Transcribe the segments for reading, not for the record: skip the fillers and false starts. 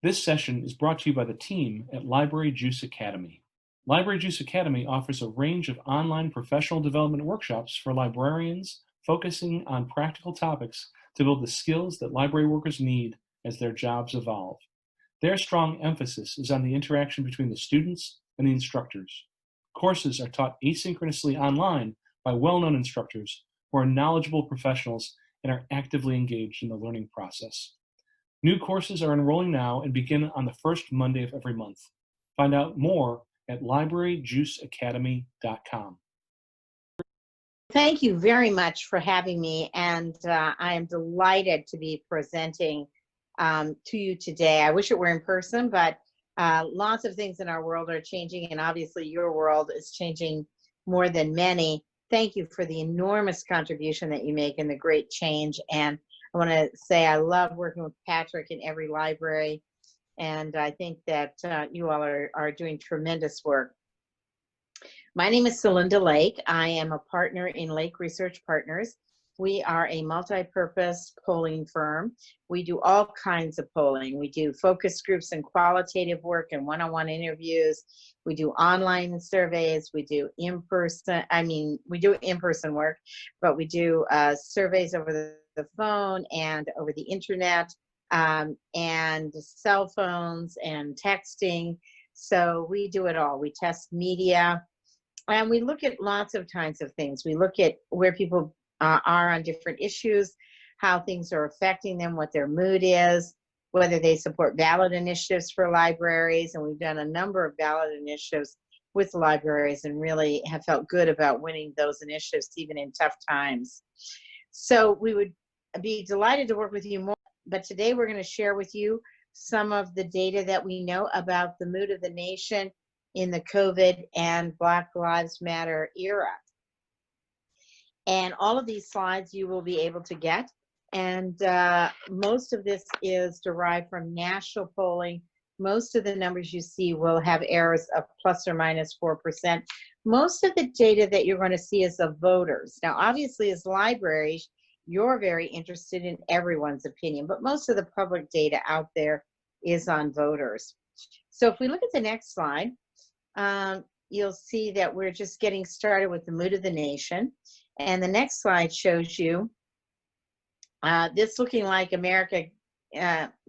This session is brought to you by the team at Library Juice Academy. Library Juice Academy offers a range of online professional development workshops for librarians focusing on practical topics to build the skills that library workers need as their jobs evolve. Their strong emphasis is on the interaction between the students and the instructors. Courses are taught asynchronously online by well-known instructors who are knowledgeable professionals and are actively engaged in the learning process. New courses are enrolling now and begin on the first Monday of every month. Find out more at libraryjuiceacademy.com. Thank you very much for having me, and I am delighted to be presenting to you today. I wish it were in person, but lots of things in our world are changing, and obviously your world is changing more than many. Thank you for the enormous contribution that you make and the great change. And I want to say I love working with Patrick in every library, and I think that you all are doing tremendous work. My name is Celinda Lake. I am a partner in Lake Research Partners. We are a multi-purpose polling firm. We do all kinds of polling. We do focus groups and qualitative work and one-on-one interviews. We do online surveys. We do in-person work, but we do surveys over the phone and over the internet, and cell phones and texting. So we do it all. We test media, and we look at lots of kinds of things. We look at where people are on different issues, how things are affecting them, what their mood is, whether they support ballot initiatives for libraries. And we've done a number of ballot initiatives with libraries and really have felt good about winning those initiatives even in tough times. So we would be delighted to work with you more, but today we're going to share with you some of the data that we know about the mood of the nation in the COVID and Black Lives Matter era. And all of these slides you will be able to get. And most of this is derived from national polling. Most of the numbers you see will have errors of plus or minus 4%. Most of the data that you're going to see is of voters. Now, obviously, as libraries, you're very interested in everyone's opinion, but most of the public data out there is on voters. So if we look at the next slide, you'll see that we're just getting started with the mood of the nation. And the next slide shows you this looking like America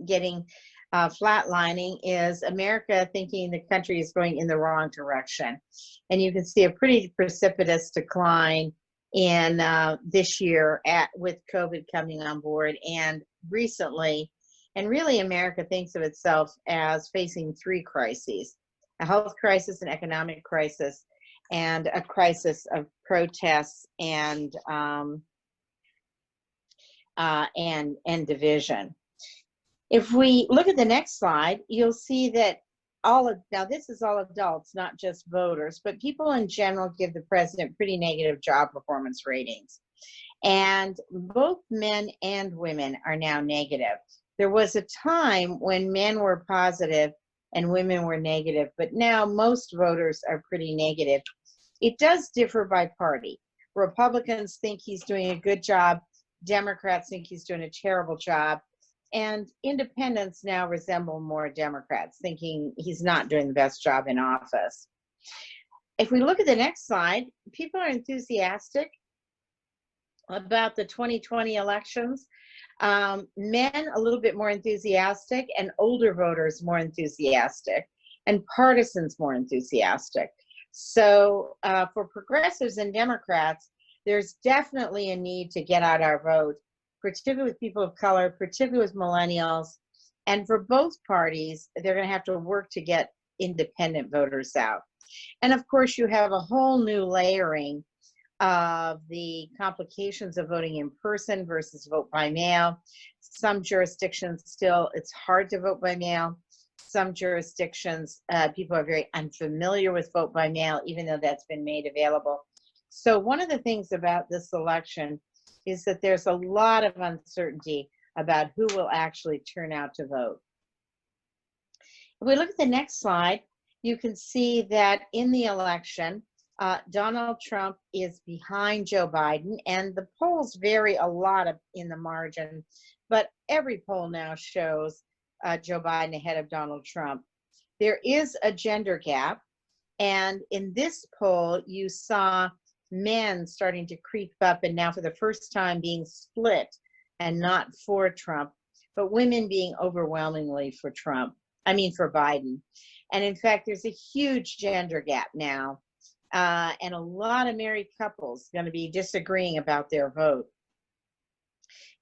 getting flatlining is America thinking the country is going in the wrong direction. And you can see a pretty precipitous decline in this year with COVID coming on board and recently. And really America thinks of itself as facing three crises: a health crisis, an economic crisis, and a crisis of protests and division. If we look at the next slide, you'll see that now this is all adults, not just voters, but people in general give the president pretty negative job performance ratings. And both men and women are now negative. There was a time when men were positive and women were negative, but now most voters are pretty negative. It does differ by party. Republicans think he's doing a good job. Democrats think he's doing a terrible job. And independents now resemble more Democrats, thinking he's not doing the best job in office. If we look at the next slide, people are enthusiastic about the 2020 elections. Men a little bit more enthusiastic, and older voters more enthusiastic, and partisans more enthusiastic. So for progressives and Democrats, there's definitely a need to get out our vote, particularly with people of color, particularly with millennials. And for both parties, they're going to have to work to get independent voters out. And of course, you have a whole new layering of the complications of voting in person versus vote by mail. Some jurisdictions still, it's hard to vote by mail. Some jurisdictions, people are very unfamiliar with vote by mail, even though that's been made available. So one of the things about this election is that there's a lot of uncertainty about who will actually turn out to vote. If we look at the next slide, you can see that in the election, Donald Trump is behind Joe Biden, and the polls vary a lot in the margin, but every poll now shows Joe Biden ahead of Donald Trump. There is a gender gap. And in this poll, you saw men starting to creep up and now for the first time being split and not for Trump, but women being overwhelmingly for for Biden. And in fact, there's a huge gender gap now. And a lot of married couples going to be disagreeing about their vote.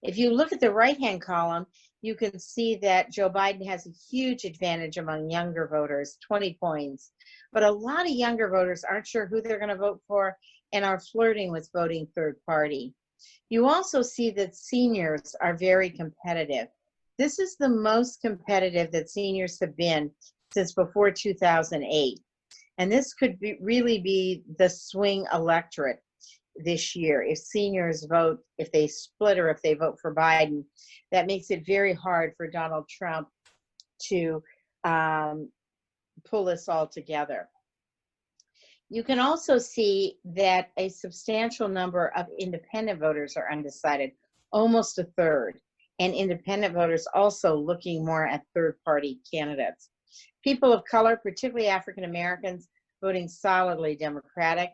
If you look at the right-hand column, you can see that Joe Biden has a huge advantage among younger voters, 20 points. But a lot of younger voters aren't sure who they're going to vote for and are flirting with voting third party. You also see that seniors are very competitive. This is the most competitive that seniors have been since before 2008. And this could really be the swing electorate this year. If seniors vote, if they split or if they vote for Biden, that makes it very hard for Donald Trump to pull this all together. You can also see that a substantial number of independent voters are undecided, almost a third, and independent voters also looking more at third-party candidates. People of color, particularly African Americans, voting solidly Democratic.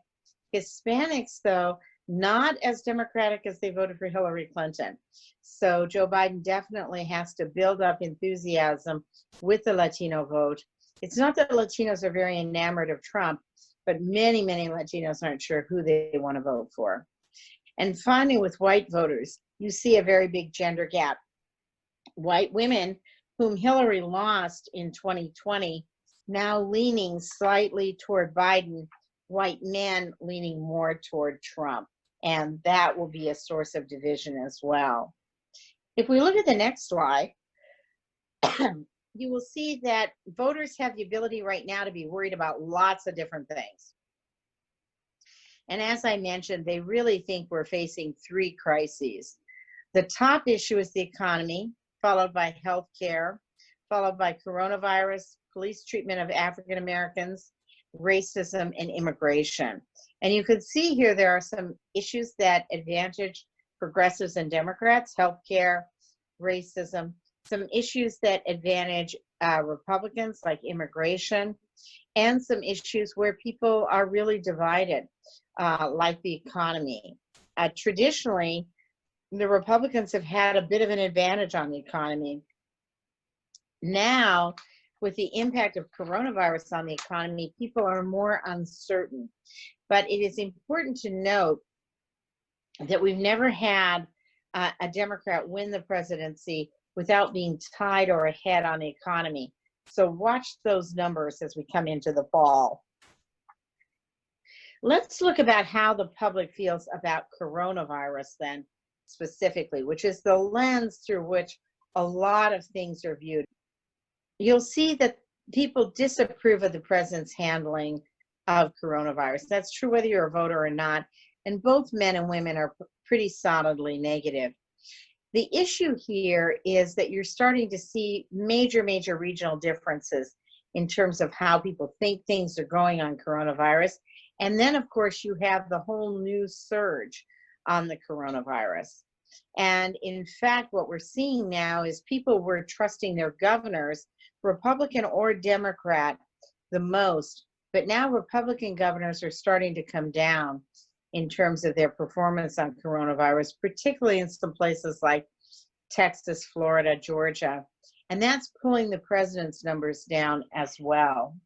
Hispanics, though, not as Democratic as they voted for Hillary Clinton. So Joe Biden definitely has to build up enthusiasm with the Latino vote. It's not that Latinos are very enamored of Trump, but many, many Latinos aren't sure who they want to vote for. And finally, with white voters, you see a very big gender gap. White women, whom Hillary lost in 2020, now leaning slightly toward Biden, white men leaning more toward Trump. And that will be a source of division as well. If we look at the next slide, you will see that voters have the ability right now to be worried about lots of different things. And as I mentioned, they really think we're facing three crises. The top issue is the economy, followed by healthcare, followed by coronavirus, police treatment of African Americans, racism, and immigration. And you can see here there are some issues that advantage progressives and Democrats: healthcare, racism, some issues that advantage Republicans like immigration, and some issues where people are really divided, like the economy. Traditionally, the Republicans have had a bit of an advantage on the economy. Now, with the impact of coronavirus on the economy, people are more uncertain. But it is important to note that we've never had a Democrat win the presidency without being tied or ahead on the economy. So watch those numbers as we come into the fall. Let's look about how the public feels about coronavirus then specifically, which is the lens through which a lot of things are viewed. You'll see that people disapprove of the president's handling of coronavirus. That's true whether you're a voter or not, and both men and women are pretty solidly negative. The issue here is that you're starting to see major regional differences in terms of how people think things are going on coronavirus. And then, of course, you have the whole new surge on the coronavirus. And in fact, what we're seeing now is people were trusting their governors, Republican or Democrat, the most. But now Republican governors are starting to come down in terms of their performance on coronavirus, particularly in some places like Texas, Florida, Georgia. And that's pulling the president's numbers down as well.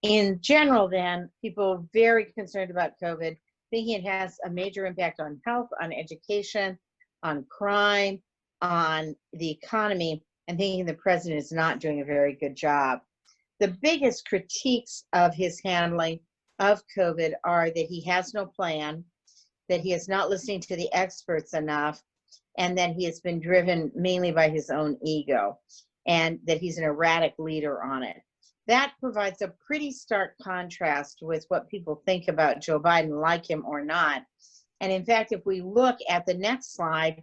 In general, then, people are very concerned about COVID, thinking it has a major impact on health, on education, on crime, on the economy, and thinking the president is not doing a very good job. The biggest critiques of his handling of COVID are that he has no plan, that he is not listening to the experts enough, and that he has been driven mainly by his own ego, and that he's an erratic leader on it. That provides a pretty stark contrast with what people think about Joe Biden, like him or not. And in fact, if we look at the next slide,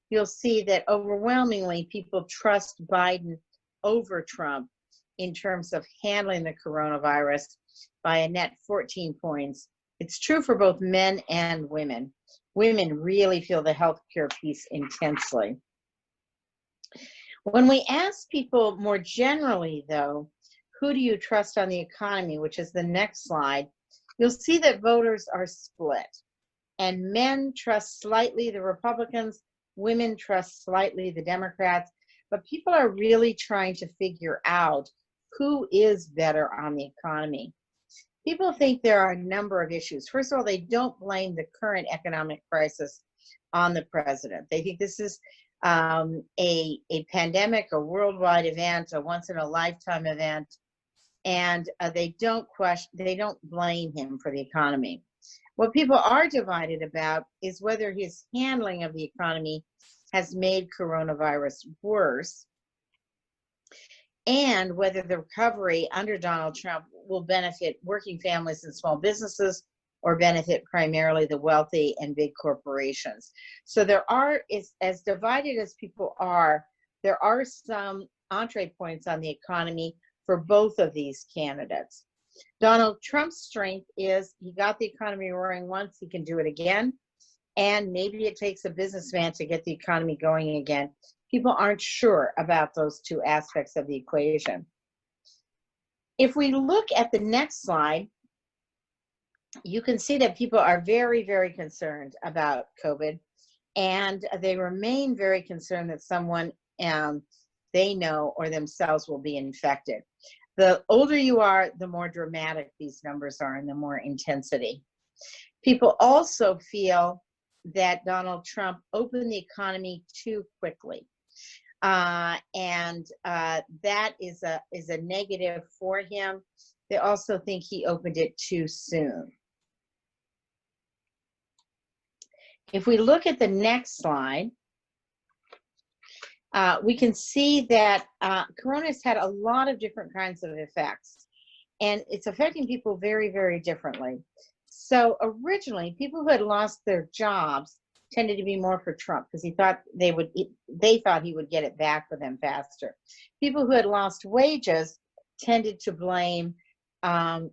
you'll see that overwhelmingly people trust Biden over Trump in terms of handling the coronavirus by a net 14 points. It's true for both men and women. Women really feel the healthcare piece intensely. When we ask people more generally, though, who do you trust on the economy, which is the next slide, you'll see that voters are split. And men trust slightly the Republicans, women trust slightly the Democrats, but people are really trying to figure out who is better on the economy. People think there are a number of issues. First of all, they don't blame the current economic crisis on the president. They think this is a pandemic, a worldwide event, a once in a lifetime event, and they don't blame him for the economy. What people are divided about is whether his handling of the economy has made coronavirus worse, and whether the recovery under Donald Trump will benefit working families and small businesses or benefit primarily the wealthy and big corporations. So there are, as divided as people are, there are some entree points on the economy for both of these candidates. Donald Trump's strength is he got the economy roaring once, he can do it again. And maybe it takes a businessman to get the economy going again. People aren't sure about those two aspects of the equation. If we look at the next slide, you can see that people are very, very concerned about COVID, and they remain very concerned that someone they know or themselves will be infected. The older you are, the more dramatic these numbers are and the more intensity. People also feel that Donald Trump opened the economy too quickly. And that is a negative for him. They also think he opened it too soon. If we look at the next slide, we can see that Corona has had a lot of different kinds of effects, and it's affecting people very, very differently. So originally, people who had lost their jobs tended to be more for Trump because they thought he would get it back for them faster. People who had lost wages tended to blame, tended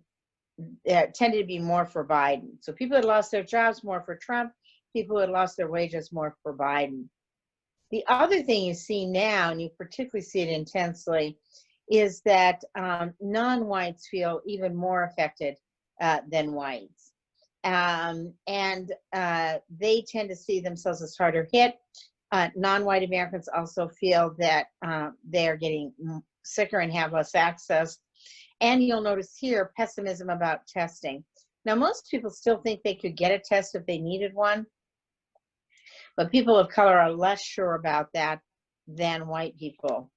to be more for Biden. So people who had lost their jobs more for Trump, people who had lost their wages more for Biden. The other thing you see now, and you particularly see it intensely, is that non-whites feel even more affected than whites. And they tend to see themselves as harder hit. Non-white Americans also feel that they are getting sicker and have less access. And you'll notice here pessimism about testing. Now, most people still think they could get a test if they needed one, but people of color are less sure about that than white people.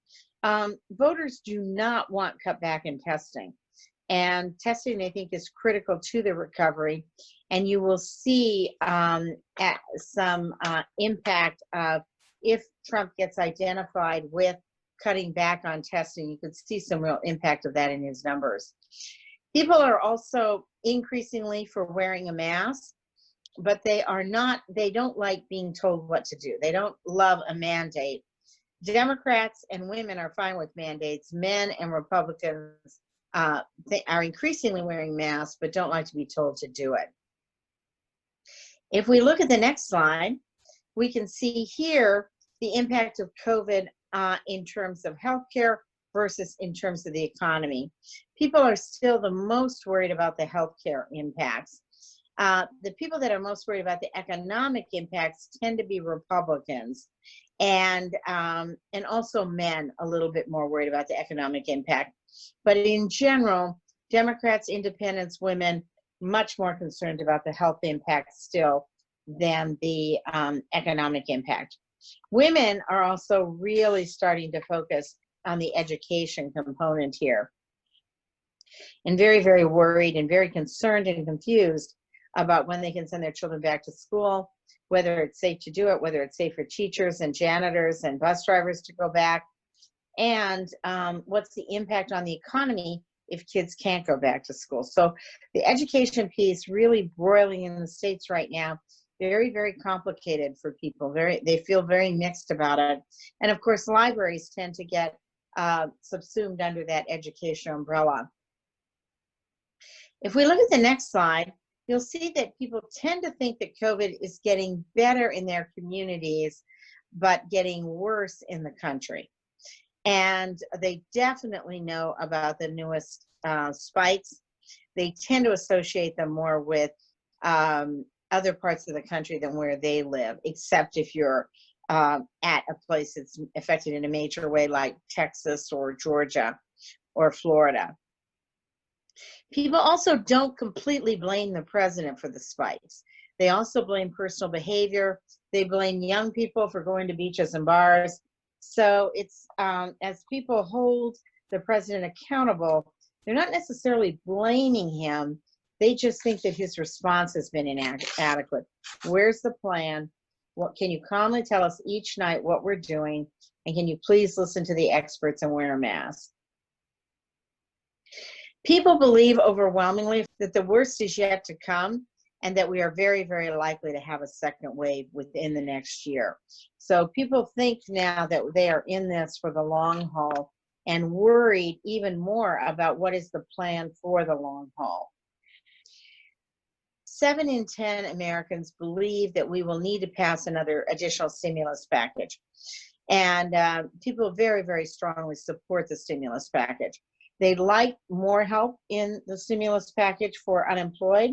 Voters do not want cut back in testing. And testing, I think, is critical to the recovery. And you will see some impact of if Trump gets identified with cutting back on testing, you could see some real impact of that in his numbers. People are also increasingly for wearing a mask, but they don't like being told what to do. They don't love a mandate. Democrats and women are fine with mandates. Men and Republicans they are increasingly wearing masks, but don't like to be told to do it. If we look at the next slide, we can see here the impact of COVID in terms of healthcare versus in terms of the economy. People are still the most worried about the healthcare impacts. The people that are most worried about the economic impacts tend to be Republicans, and also men a little bit more worried about the economic impact. But in general, Democrats, independents, women, much more concerned about the health impact still than the economic impact. Women are also really starting to focus on the education component here, and very, very worried and very concerned and confused about when they can send their children back to school, whether it's safe to do it, whether it's safe for teachers and janitors and bus drivers to go back, and what's the impact on the economy if kids can't go back to school. So the education piece really broiling in the States right now, very, very complicated for people. They feel very mixed about it. And of course, libraries tend to get subsumed under that education umbrella. If we look at the next slide, you'll see that people tend to think that COVID is getting better in their communities, but getting worse in the country. And they definitely know about the newest spikes. They tend to associate them more with other parts of the country than where they live, except if you're at a place that's affected in a major way, like Texas or Georgia or Florida. People also don't completely blame the president for the spikes. They also blame personal behavior. They blame young people for going to beaches and bars. So it's as people hold the president accountable, they're not necessarily blaming him. They just think that his response has been inadequate. Where's the plan? What can you calmly tell us each night what we're doing? And can you please listen to the experts and wear a mask? People believe overwhelmingly that the worst is yet to come and that we are very, very likely to have a second wave within the next year. So people think now that they are in this for the long haul and worried even more about what is the plan for the long haul. 7 in 10 Americans believe that we will need to pass another additional stimulus package. And people very, very strongly support the stimulus package. They'd like more help in the stimulus package for unemployed.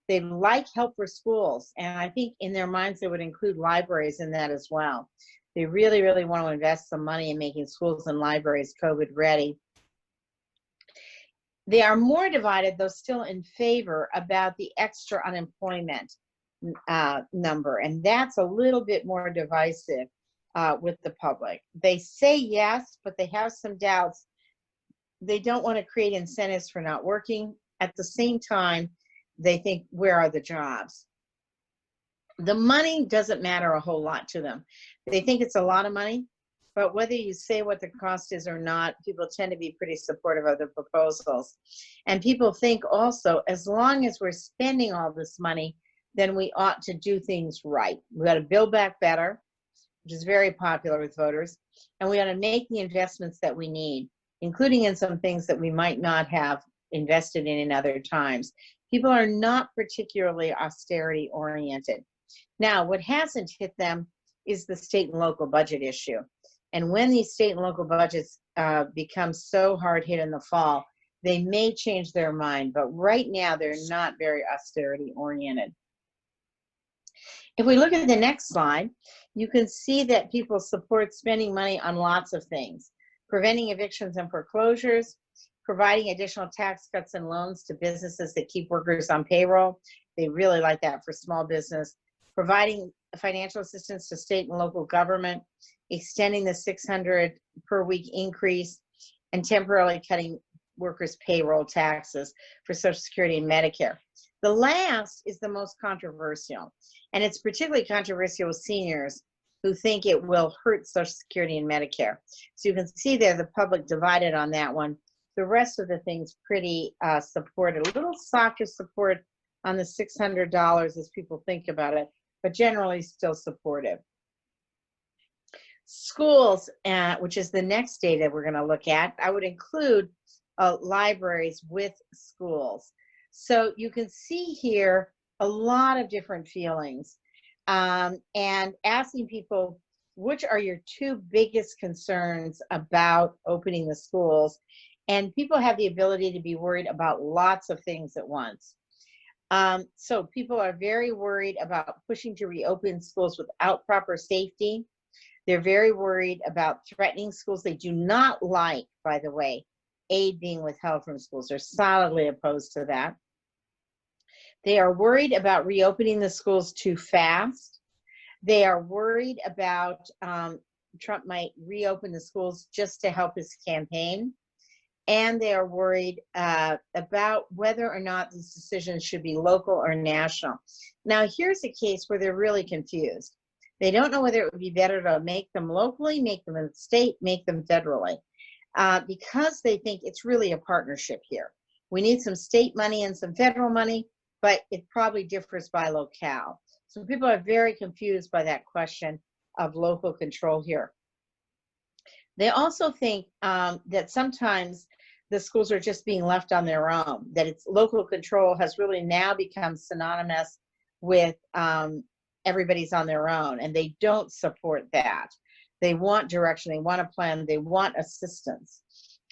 They'd like help for schools. And I think in their minds, they would include libraries in that as well. They really, really want to invest some money in making schools and libraries COVID ready. They are more divided, though still in favor, about the extra unemployment number. And that's a little bit more divisive with the public. They say yes, but they have some doubts. They don't want to create incentives for not working. At the same time, they think, where are the jobs? The money doesn't matter a whole lot to them. They think it's a lot of money, but whether you say what the cost is or not, people tend to be pretty supportive of the proposals. And people think also, as long as we're spending all this money, then we ought to do things right. We got to build back better, which is very popular with voters, and we ought to make the investments that we need, including in some things that we might not have invested in other times. People are not particularly austerity oriented. Now, what hasn't hit them is the state and local budget issue. And when these state and local budgets become so hard hit in the fall, they may change their mind, but right now they're not very austerity oriented. If we look at the next slide, you can see that people support spending money on lots of things: preventing evictions and foreclosures, providing additional tax cuts and loans to businesses that keep workers on payroll. They really like that for small business. Providing financial assistance to state and local government, extending the $600 per week increase, and temporarily cutting workers' payroll taxes for Social Security and Medicare. The last is the most controversial, and it's particularly controversial with seniors who think it will hurt Social Security and Medicare. So you can see there the public divided on that one. The rest of the things pretty supported. A little softer support on the $600 as people think about it, but generally still supportive. Schools, which is the next data we're going to look at, I would include libraries with schools. So you can see here a lot of different feelings, and asking people, which are your two biggest concerns about opening the schools? And people have the ability to be worried about lots of things at once. So people are very worried about pushing to reopen schools without proper safety. They're very worried about threatening schools. They do not like, by the way, aid being withheld from schools. They're solidly opposed to that. They are worried about reopening the schools too fast. They are worried about Trump might reopen the schools just to help his campaign. And they are worried about whether or not these decisions should be local or national. Now, here's a case where they're really confused. They don't know whether it would be better to make them locally, make them in the state, make them federally, because they think it's really a partnership here. We need some state money and some federal money, but it probably differs by locale. So people are very confused by that question of local control here. They also think that sometimes the schools are just being left on their own, that it's local control has really now become synonymous with everybody's on their own, and they don't support that. They want direction, they want a plan, they want assistance.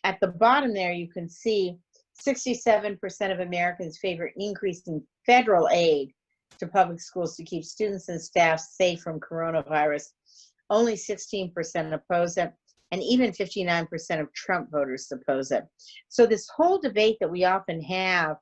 At the bottom there, you can see 67% of Americans favor increasing federal aid to public schools to keep students and staff safe from coronavirus. Only 16% oppose it, and even 59% of Trump voters oppose it. So this whole debate that we often have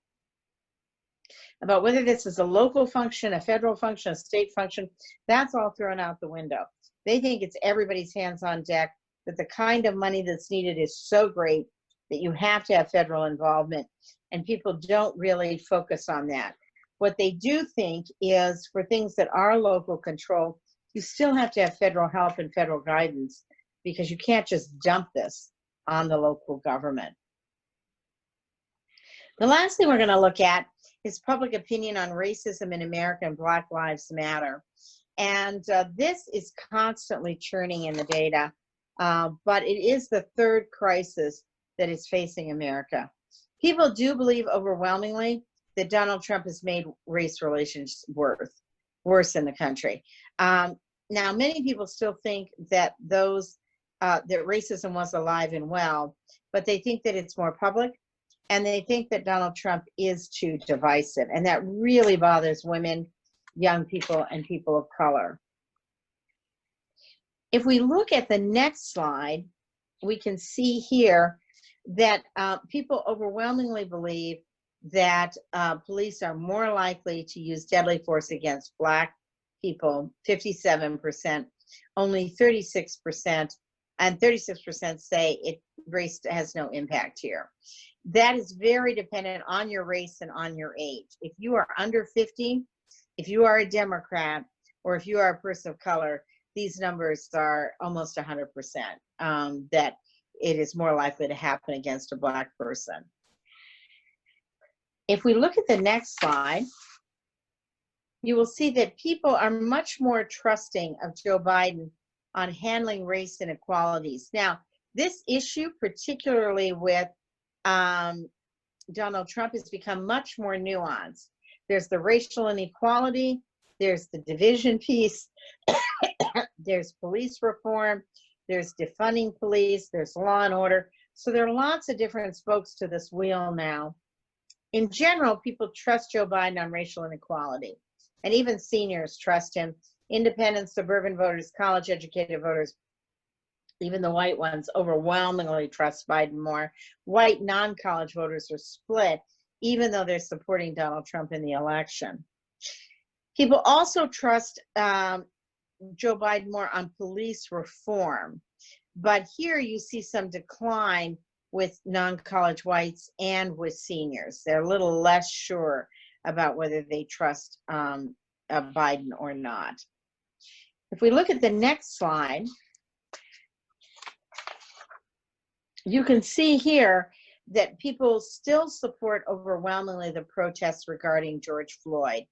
about whether this is a local function, a federal function, a state function, that's all thrown out the window. They think it's everybody's hands on deck, that the kind of money that's needed is so great that you have to have federal involvement, and people don't really focus on that. What they do think is for things that are local control, you still have to have federal help and federal guidance, because you can't just dump this on the local government. The last thing we're going to look at is public opinion on racism in America and Black Lives Matter. And this is constantly churning in the data, but it is the third crisis that is facing America. People do believe overwhelmingly that Donald Trump has made race relations worse in the country. Now, many people still think that that racism was alive and well, but they think that it's more public, and they think that Donald Trump is too divisive, and that really bothers women, young people, and people of color. If we look at the next slide, we can see here that people overwhelmingly believe that police are more likely to use deadly force against Black people, 57%, only 36%, and 36% say race has no impact here. That is very dependent on your race and on your age. If you are under 50, if you are a Democrat, or if you are a person of color, these numbers are almost 100%, that it is more likely to happen against a Black person. If we look at the next slide, you will see that people are much more trusting of Joe Biden on handling race inequalities. Now, this issue, particularly with Donald Trump, has become much more nuanced. There's the racial inequality, there's the division piece, there's police reform, there's defunding police, there's law and order. So there are lots of different spokes to this wheel now. In general, people trust Joe Biden on racial inequality, and even seniors trust him. Independent, suburban voters, college-educated voters, even the white ones, overwhelmingly trust Biden more. White non-college voters are split, even though they're supporting Donald Trump in the election. People also trust Joe Biden more on police reform, but here you see some decline with non-college whites and with seniors. They're a little less sure about whether they trust Biden or not. If we look at the next slide, you can see here that people still support overwhelmingly the protests regarding George Floyd.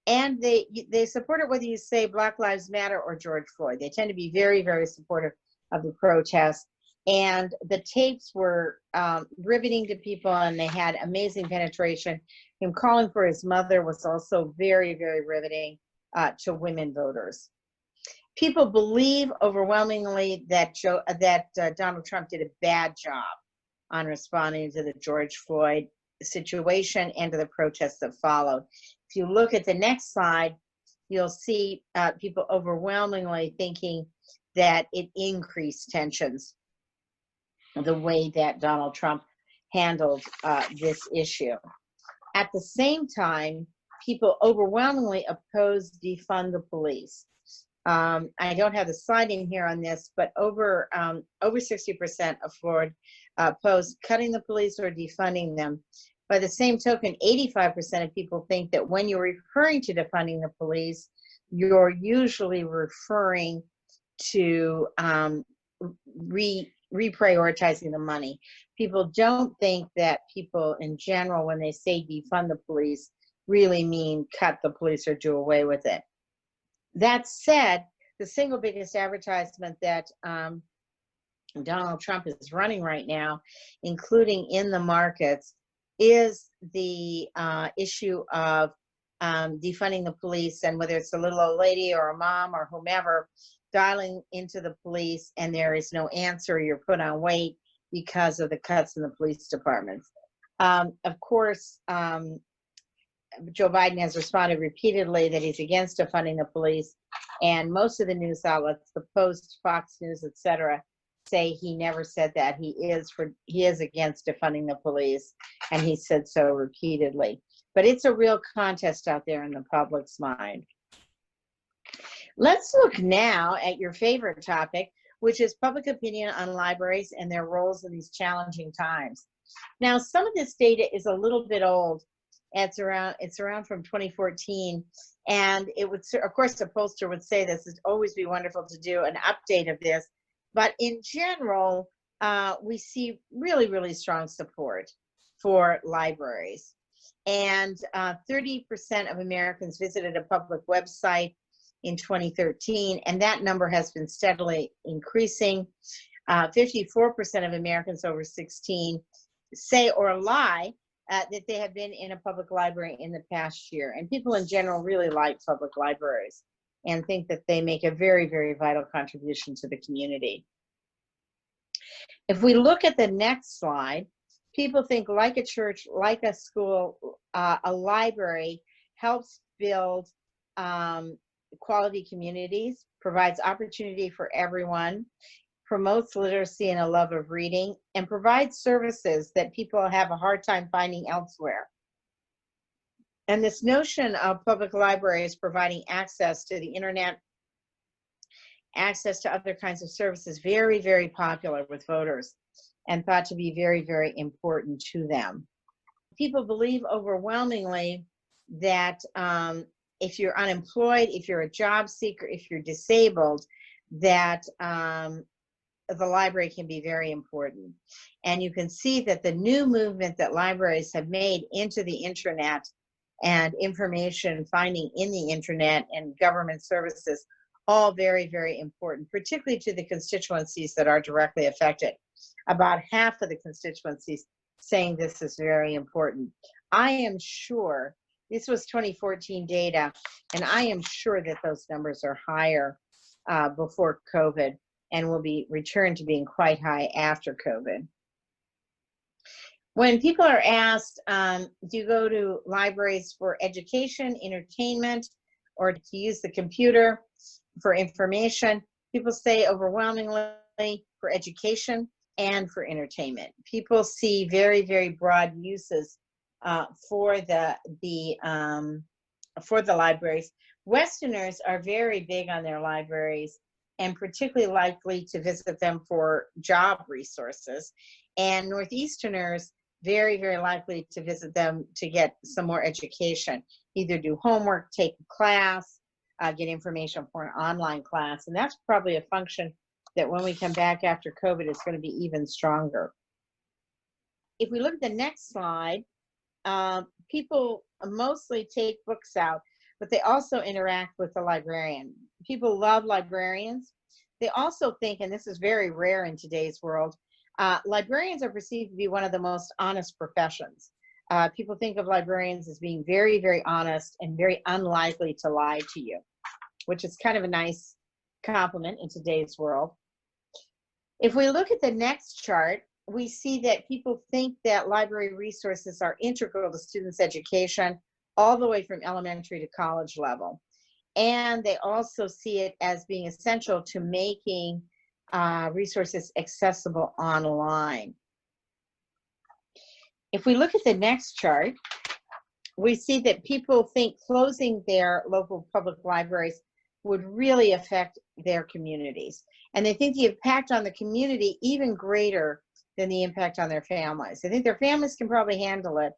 And they support it whether you say Black Lives Matter or George Floyd. They tend to be very, very supportive of the protests. And the tapes were riveting to people, and they had amazing penetration. Him calling for his mother was also very, very riveting to women voters. People believe overwhelmingly that Donald Trump did a bad job on responding to the George Floyd situation and to the protests that followed. If you look at the next slide, you'll see people overwhelmingly thinking that it increased tensions, the way that Donald Trump handled this issue. At the same time, people overwhelmingly oppose defund the police. I don't have the slide in here on this, but over 60% of Florida oppose cutting the police or defunding them. By the same token, 85% of people think that when you're referring to defunding the police, you're usually referring to reprioritizing the money. People don't think that people in general, when they say defund the police, really mean cut the police or do away with it. That said, the single biggest advertisement that Donald Trump is running right now, including in the markets, is the issue of defunding the police, and whether it's a little old lady or a mom or whomever, dialing into the police and there is no answer, you're put on wait because of the cuts in the police departments. Of course, Joe Biden has responded repeatedly that he's against defunding the police, and most of the news outlets, the Post, Fox News, etc., say he never said that. He is against defunding the police, and he said so repeatedly. But it's a real contest out there in the public's mind. Let's look now at your favorite topic, which is public opinion on libraries and their roles in these challenging times. Now, some of this data is a little bit old. It's around from 2014, and it would, of course, a pollster would say this would always be wonderful to do an update of this, but in general, we see really, really strong support for libraries. And 30% of Americans visited a public website in 2013, and that number has been steadily increasing. 54% of Americans over 16 say or lie that they have been in a public library in the past year. And people in general really like public libraries and think that they make a very, very vital contribution to the community. If we look at the next slide, people think like a church, like a school, a library helps build quality communities, provides opportunity for everyone, promotes literacy and a love of reading, and provides services that people have a hard time finding elsewhere. And this notion of public libraries providing access to the internet, access to other kinds of services, very, very popular with voters and thought to be very, very important to them. People believe overwhelmingly that if you're unemployed, if you're a job seeker, if you're disabled, that the library can be very important. And you can see that the new movement that libraries have made into the internet and information finding in the internet and government services, all very, very important, particularly to the constituencies that are directly affected. About half of the constituencies saying this is very important. I am sure, this was 2014 data, and I am sure that those numbers are higher before COVID and will be returned to being quite high after COVID. When people are asked, do you go to libraries for education, entertainment, or to use the computer for information, people say overwhelmingly for education and for entertainment. People see very, very broad uses for the libraries. Westerners are very big on their libraries and particularly likely to visit them for job resources. And Northeasterners, very, very likely to visit them to get some more education, either do homework, take a class, get information for an online class. And that's probably a function that when we come back after COVID, it's going to be even stronger. If we look at the next slide, people mostly take books out, but they also interact with the librarian. People love librarians. They also think, and this is very rare in today's world, librarians are perceived to be one of the most honest professions. People think of librarians as being very, very honest and very unlikely to lie to you, which is kind of a nice compliment in today's world. If we look at the next chart, we see that people think that library resources are integral to students' education all the way from elementary to college level. And they also see it as being essential to making resources accessible online. If we look at the next chart, we see that people think closing their local public libraries would really affect their communities. And they think the impact on the community even greater than the impact on their families. I think their families can probably handle it,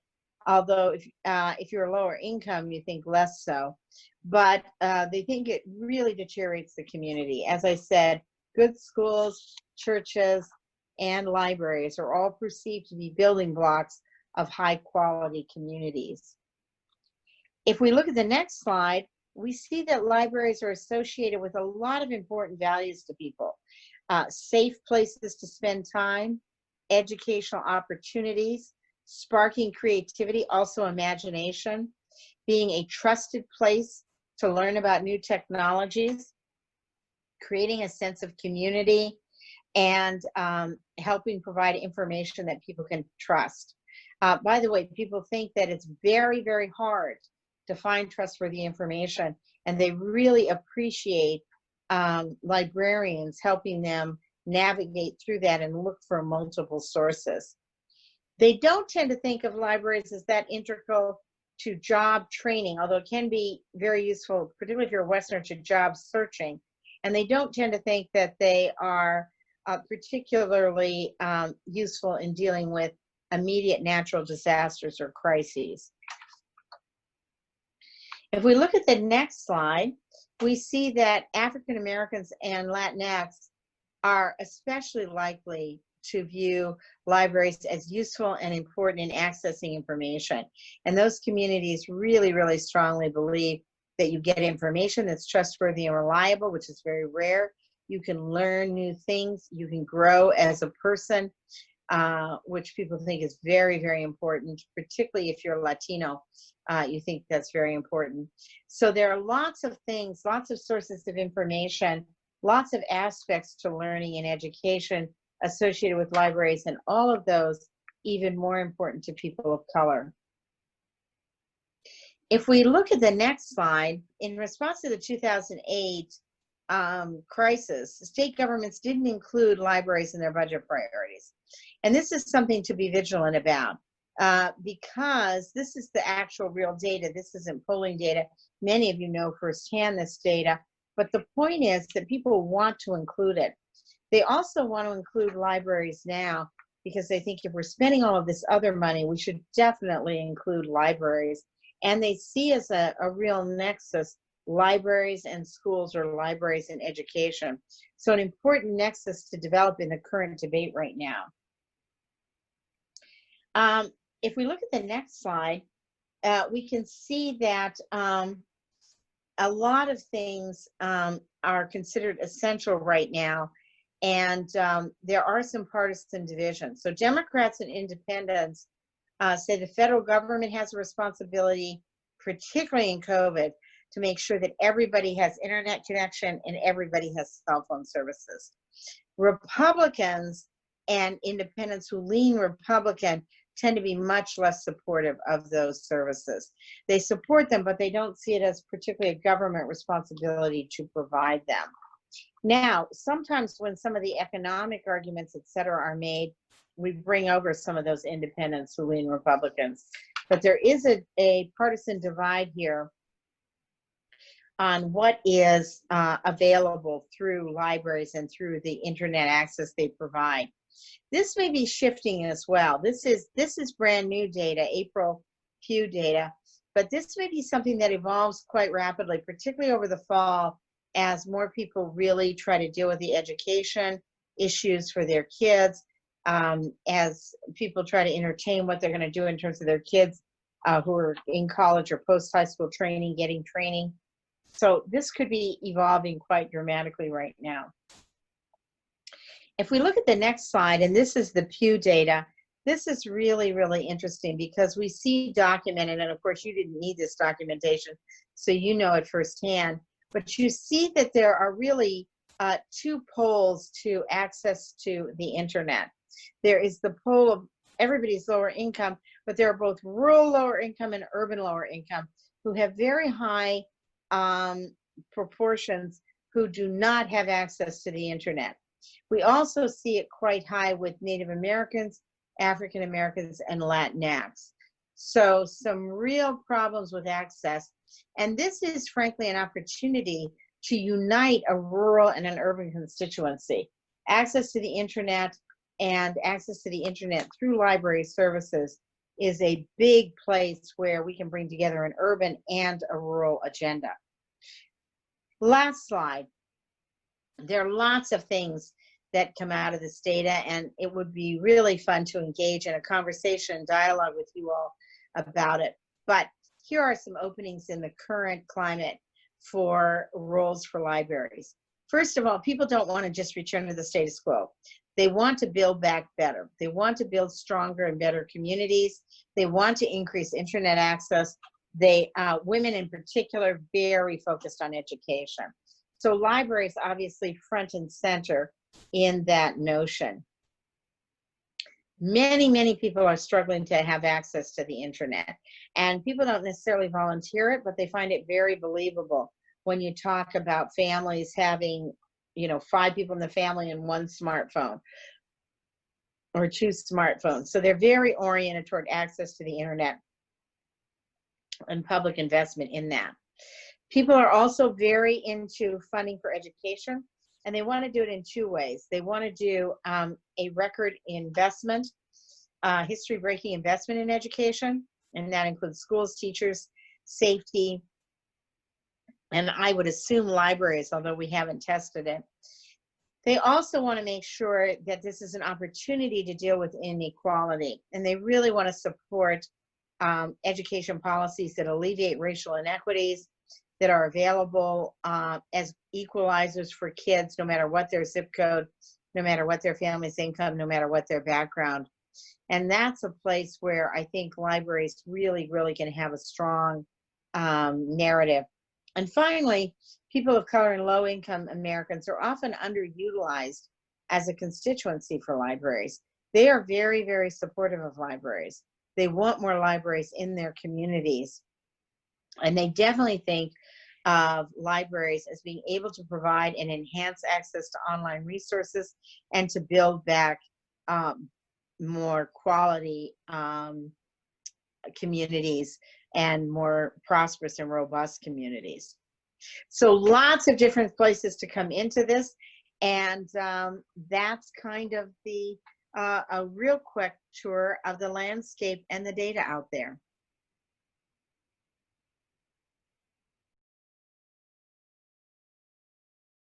although if you're a lower income, you think less so. But they think it really deteriorates the community. As I said, good schools, churches, and libraries are all perceived to be building blocks of high quality communities. If we look at the next slide, we see that libraries are associated with a lot of important values to people. Safe places to spend time, educational opportunities, sparking creativity, also imagination, being a trusted place to learn about new technologies, creating a sense of community, and helping provide information that people can trust. By the way, people think that it's very, very hard to find trustworthy information, and they really appreciate librarians helping them navigate through that and look for multiple sources. They don't tend to think of libraries as that integral to job training, although it can be very useful, particularly if you're a Westerner, to job searching. And they don't tend to think that they are particularly useful in dealing with immediate natural disasters or crises. If we look at the next slide, we see that African Americans and Latinx are especially likely to view libraries as useful and important in accessing information. And those communities really, really strongly believe that you get information that's trustworthy and reliable, which is very rare. You can learn new things. You can grow as a person, which people think is very, very important, particularly if you're Latino. You think that's very important. So there are lots of things, lots of sources of information, lots of aspects to learning and education associated with libraries, and all of those even more important to people of color. If we look at the next slide, in response to the 2008 crisis, state governments didn't include libraries in their budget priorities. And this is something to be vigilant about because this is the actual real data. This isn't polling data. Many of you know firsthand this data, but the point is that people want to include it. They also want to include libraries now because they think if we're spending all of this other money, we should definitely include libraries. And they see as a real nexus libraries and schools, or libraries and education. So an important nexus to develop in the current debate right now. If we look at the next slide, we can see that a lot of things are considered essential right now, and there are some partisan divisions. So Democrats and independents say the federal government has a responsibility, particularly in COVID, to make sure that everybody has internet connection and everybody has cell phone services. Republicans and independents who lean Republican tend to be much less supportive of those services. They support them, but they don't see it as particularly a government responsibility to provide them. Now, sometimes when some of the economic arguments, et cetera, are made, we bring over some of those independents who lean Republicans. But there is a partisan divide here on what is available through libraries and through the internet access they provide. This may be shifting as well. This is brand new data, April Pew data, but this may be something that evolves quite rapidly, particularly over the fall, as more people really try to deal with the education issues for their kids, as people try to entertain what they're going to do in terms of their kids who are in college or post-high school training, getting training. So this could be evolving quite dramatically right now. If we look at the next slide, and this is the Pew data, this is really, really interesting because we see documented, and of course you didn't need this documentation, so you know it firsthand, but you see that there are really two poles to access to the internet. There is the pole of everybody's lower income, but there are both rural lower income and urban lower income who have very high proportions who do not have access to the internet. We also see it quite high with Native Americans, African Americans, and Latinx. So some real problems with access. And this is frankly an opportunity to unite a rural and an urban constituency. Access to the internet and access to the internet through library services is a big place where we can bring together an urban and a rural agenda. Last slide. There are lots of things that come out of this data, and it would be really fun to engage in a conversation, dialogue with you all about it. But here are some openings in the current climate for roles for libraries. First of all, people don't want to just return to the status quo. They want to build back better. They want to build stronger and better communities. They want to increase internet access. Women in particular, very focused on education. So libraries obviously front and center in that notion. Many people are struggling to have access to the internet, and people don't necessarily volunteer it, but they find it very believable when you talk about families having, 5 people in the family and 1 smartphone or 2 smartphones. So they're very oriented toward access to the internet and public investment in that. People are also very into funding for education, and they want to do it in 2 ways. They want to do a record investment, history-breaking investment in education, and that includes schools, teachers, safety, and I would assume libraries, although we haven't tested it. They also want to make sure that this is an opportunity to deal with inequality, and they really want to support education policies that alleviate racial inequities, that are available as equalizers for kids, no matter what their zip code, no matter what their family's income, no matter what their background. And that's a place where I think libraries really can have a strong narrative. And finally, people of color and low-income Americans are often underutilized as a constituency for libraries. They are very supportive of libraries. They want more libraries in their communities. And they definitely think of libraries as being able to provide and enhance access to online resources and to build back more quality communities and more prosperous and robust communities. So lots of different places to come into this, and that's kind of the a real quick tour of the landscape and the data out there.